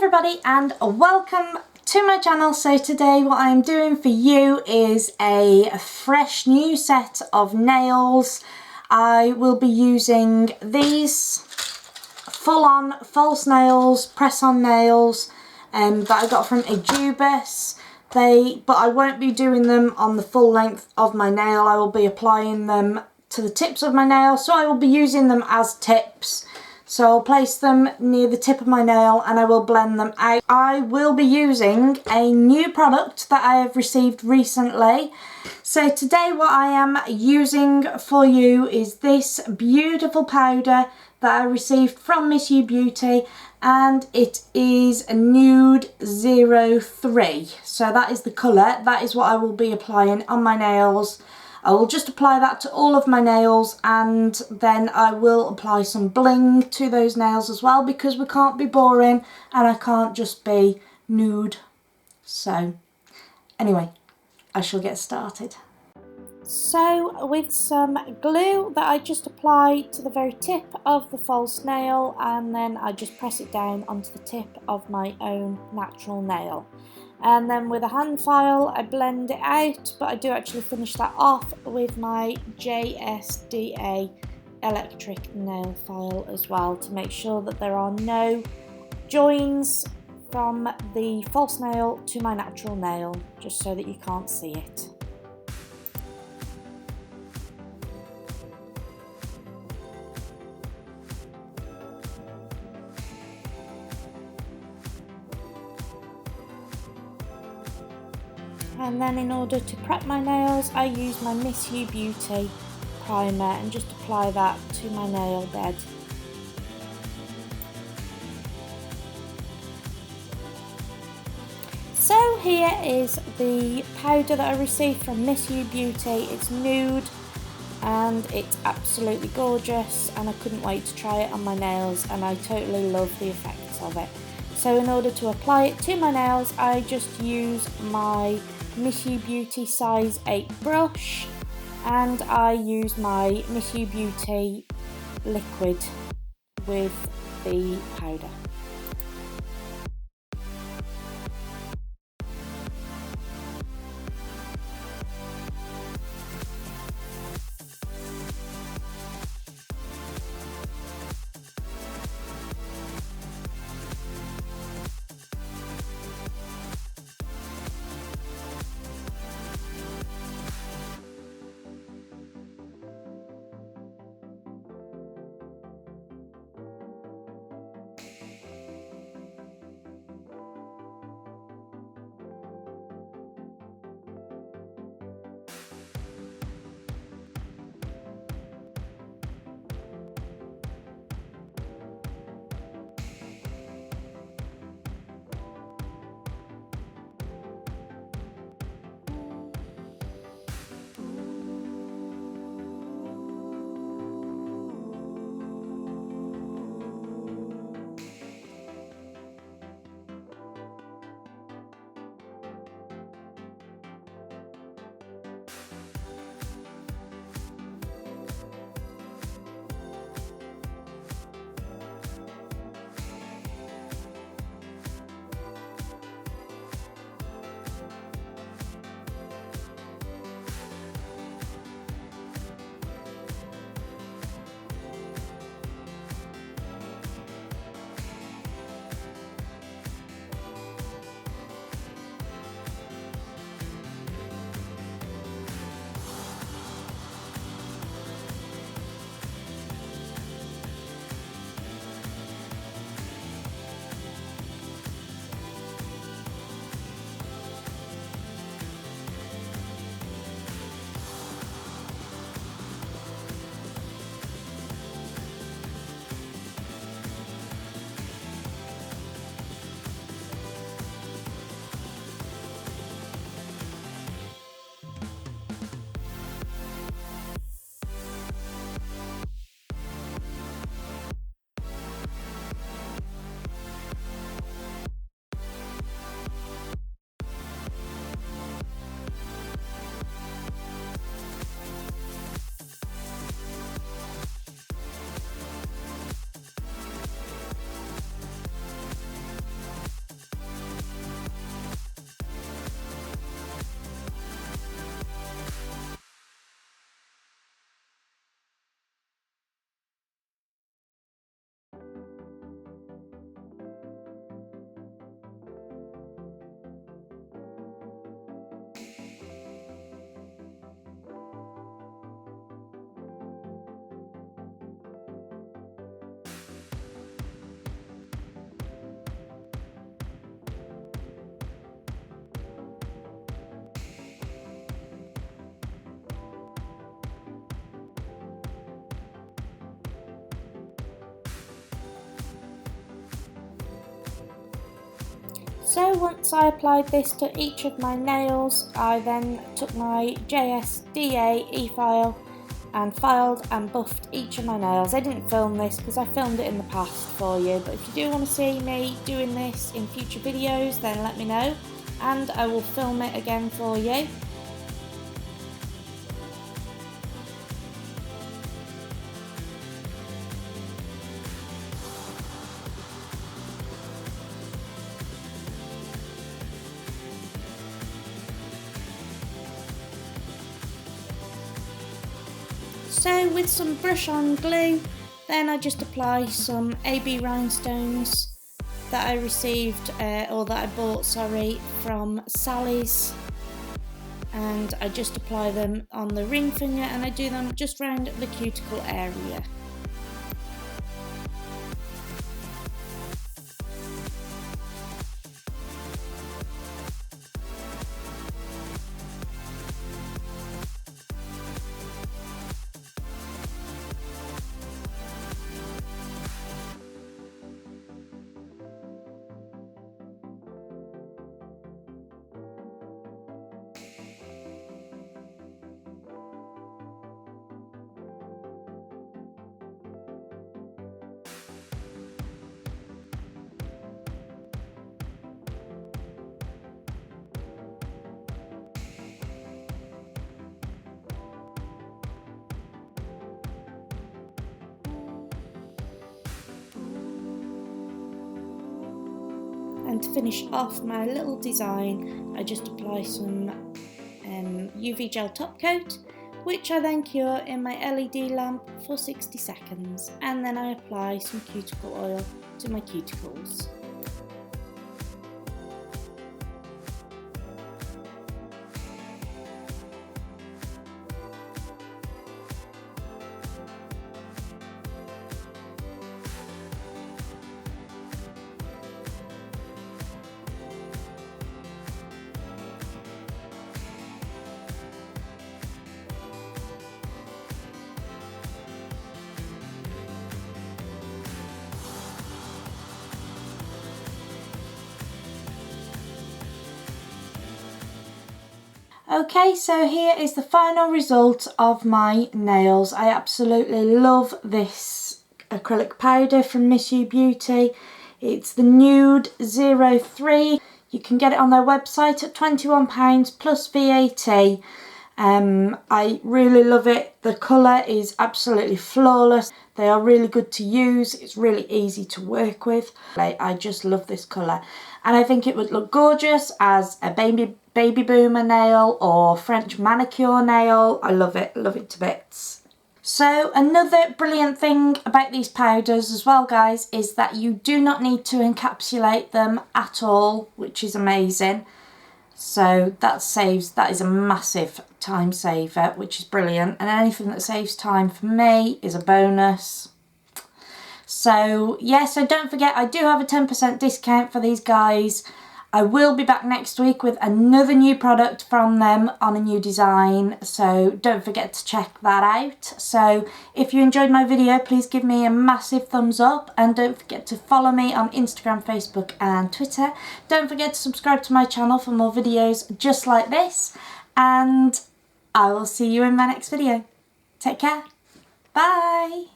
everybody and welcome to my channel. So today what I'm doing for you is a fresh new set of nails. I will be using these full-on false nails, press-on nails that I got from Missubeauty. But I won't be doing them on the full length of my nail. I will be applying them to the tips of my nail, so I will be using them as tips. So I'll place them near the tip of my nail and I will blend them out. I will be using a new product that I have received recently. So today what I am using for you is this beautiful powder that I received from Missubeauty, and it is Nude 03. So that is the colour. That is what I will be applying on my nails. I will just apply that to all of my nails, and then I will apply some bling to those nails as well, because we can't be boring and I can't just be nude. So anyway, I shall get started. So with some glue that I just apply to the very tip of the false nail, and then I just press it down onto the tip of my own natural nail. And then with a hand file I blend it out, but I do actually finish that off with my JSDA electric nail file as well, to make sure that there are no joins from the false nail to my natural nail, just so that you can't see it. And then in order to prep my nails, I use my Missubeauty primer and just apply that to my nail bed. So here is the powder that I received from Missubeauty. It's nude and it's absolutely gorgeous, and I couldn't wait to try it on my nails, and I totally love the effects of it. So in order to apply it to my nails, I just use my Missubeauty size 8 brush, and I use my Missubeauty liquid with the powder. So once I applied this to each of my nails, I then took my JSDA e-file and filed and buffed each of my nails. I didn't film this because I filmed it in the past for you, but if you do want to see me doing this in future videos, then let me know and I will film it again for you. So with some brush on glue, then I just apply some AB rhinestones that I received, or that I bought, sorry, from Sally's, and I just apply them on the ring finger and I do them just round the cuticle area. And to finish off my little design, I just apply some UV gel top coat, which I then cure in my LED lamp for 60 seconds, and then I apply some cuticle oil to my cuticles. Okay, so here is the final result of my nails. I absolutely love this acrylic powder from Missubeauty. It's the Nude 03. You can get it on their website at £21 plus VAT. I really love it. The colour is absolutely flawless. They are really good to use. It's really easy to work with. I just love this colour, and I think it would look gorgeous as a baby boomer nail or French manicure nail. I love it to bits. So another brilliant thing about these powders as well, guys, is that you do not need to encapsulate them at all, which is amazing. So that is a massive time saver, which is brilliant, and anything that saves time for me is a bonus. So yeah, so don't forget, I do have a 10% discount for these guys. I will be back next week with another new product from them on a new design, so don't forget to check that out. So if you enjoyed my video, please give me a massive thumbs up, and don't forget to follow me on Instagram, Facebook and Twitter. Don't forget to subscribe to my channel for more videos just like this, and I will see you in my next video. Take care. Bye.